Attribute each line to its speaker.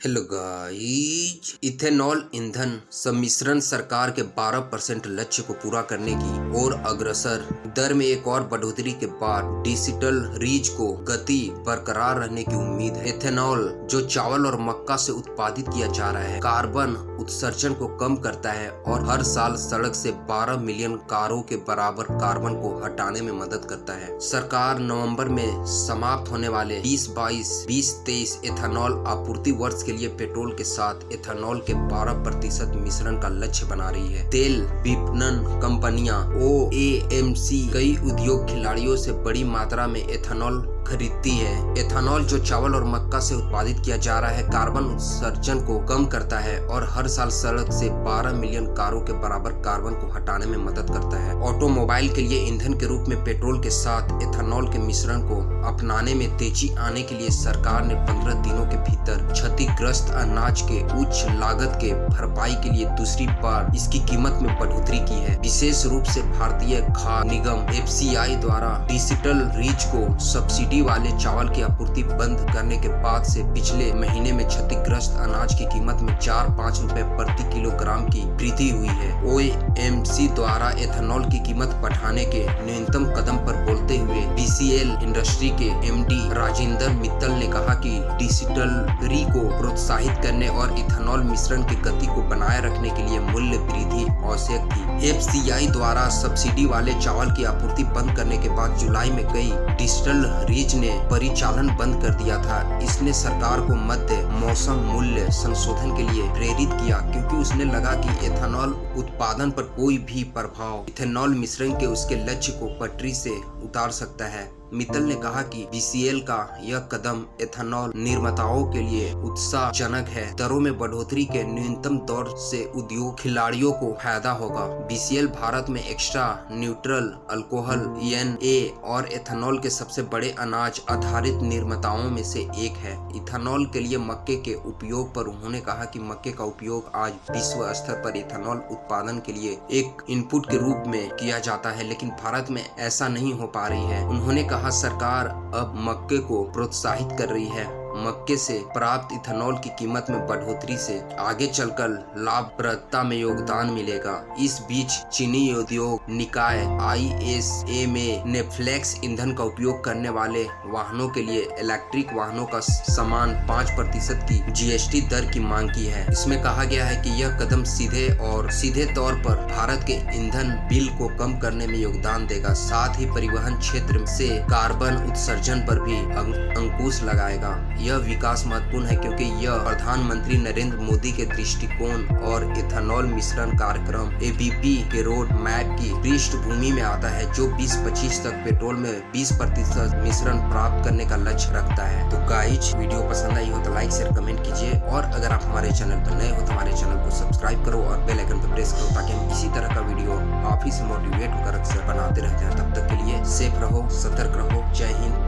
Speaker 1: Hello guys, ethanol ईंधन सम्मिश्रण सरकार के 12% लक्ष्य को पूरा करने की ओर अग्रसर। दर में एक और बढ़ोतरी के बाद डिजिटल रीच को गति बरकरार रहने की उम्मीद है। इथेनॉल जो चावल और मक्का से उत्पादित किया जा रहा है, कार्बन उत्सर्जन को कम करता है और हर साल सड़क से 12 मिलियन कारों के बराबर कार्बन को हटाने में मदद करता है। सरकार नवंबर में समाप्त होने वाले 2022-2023 इथेनॉल आपूर्ति वर्ष के लिए पेट्रोल के साथ इथेनॉल के 12% मिश्रण का लक्ष्य बना रही है। तेल विपणन कंपनियां OAMC कई उद्योग खिलाड़ियों से बड़ी मात्रा में इथेनॉल खरीदती है। इथेनॉल जो चावल और मक्का से उत्पादित किया जा रहा है, कार्बन उत्सर्जन को कम करता है और हर साल सड़क से 12 मिलियन कारों के बराबर कार्बन को हटाने में मदद करता है। ऑटोमोबाइल के लिए ईंधन के रूप में पेट्रोल के साथ इथेनॉल के मिश्रण को अपनाने में तेजी आने के लिए सरकार ने 15 दिनों के भीतर क्षतिग्रस्त अनाज के उच्च लागत के भरपाई के लिए दूसरी बार इसकी कीमत में बढ़ोतरी की है। विशेष रूप से भारतीय खाद्य निगम FCI द्वारा डिजिटल रीच को सब्सिडी वाले चावल की आपूर्ति बंद करने के बाद से पिछले महीने में क्षतिग्रस्त अनाज की कीमत में 4-5 रुपए प्रति किलोग्राम की वृद्धि हुई है। OAMC द्वारा इथेनॉल की कीमत बढ़ाने के न्यूनतम कदम पर बोलते हुए BCL इंडस्ट्री के MD राजेंद्र मित्तल ने कहा कि डिजिटलरी को प्रोत्साहित करने और इथेनॉल मिश्रण की गति को बनाए रखने के लिए मूल्य वृद्धि आवश्यक थी। FCI द्वारा सब्सिडी वाले चावल की आपूर्ति बंद करने के बाद जुलाई में कई डिजिटल रीच ने परिचालन बंद कर दिया था। इसने सरकार को मध्य मौसम मूल्य संशोधन के लिए प्रेरित किया, क्योंकि उसने लगा कि इथेनॉल उत्पादन पर कोई भी प्रभाव इथेनॉल मिश्रण के उसके लक्ष्य को पटरी से उतार सकता है। मित्तल ने कहा कि BCL का यह कदम इथेनॉल निर्माताओं के लिए उत्साहजनक है। दरों में बढ़ोतरी के न्यूनतम दौर से उद्योग खिलाड़ियों को फायदा होगा। BCL भारत में एक्स्ट्रा न्यूट्रल अल्कोहल NA और इथेनॉल के सबसे बड़े अनाज आधारित निर्माताओं में से एक है। इथेनॉल के लिए मक्के के उपयोग पर उन्होंने कहा कि मक्के का उपयोग आज विश्व स्तर पर इथेनॉल उत्पादन के लिए एक इनपुट के रूप में किया जाता है, लेकिन भारत में ऐसा नहीं हो पा रही है। उन्होंने कहा सरकार अब मक्के को प्रोत्साहित कर रही है। मक्के से प्राप्त इथेनॉल की कीमत में बढ़ोतरी से आगे चलकर लाभप्रदता में योगदान मिलेगा। इस बीच चीनी उद्योग निकाय ISMA ने फ्लेक्स ईंधन का उपयोग करने वाले वाहनों के लिए इलेक्ट्रिक वाहनों का समान 5% की GST दर की मांग की है। इसमें कहा गया है कि यह कदम सीधे तौर पर भारत के ईंधन बिल को कम करने में योगदान देगा, साथ ही परिवहन क्षेत्र से कार्बन उत्सर्जन पर भी अंकुश लगाएगा। यह विकास महत्वपूर्ण है क्योंकि यह प्रधानमंत्री नरेंद्र मोदी के दृष्टिकोण और इथेनॉल मिश्रण कार्यक्रम ABP के रोड मैप की पृष्ठभूमि में आता है, जो 2025 तक पेट्रोल में 20% मिश्रण प्राप्त करने का लक्ष्य रखता है। तो गाइज, वीडियो पसंद आई हो तो लाइक शेयर कमेंट कीजिए, और अगर आप हमारे चैनल पर नए हो तो हमारे चैनल को सब्सक्राइब करो और बेल आइकन पर प्रेस करो, ताकि हम इसी तरह का वीडियो आप ही से मोटिवेट होकर अक्सर बनाते रहते हैं। तब तक के लिए सेफ रहो, सतर्क रहो। जय हिंद।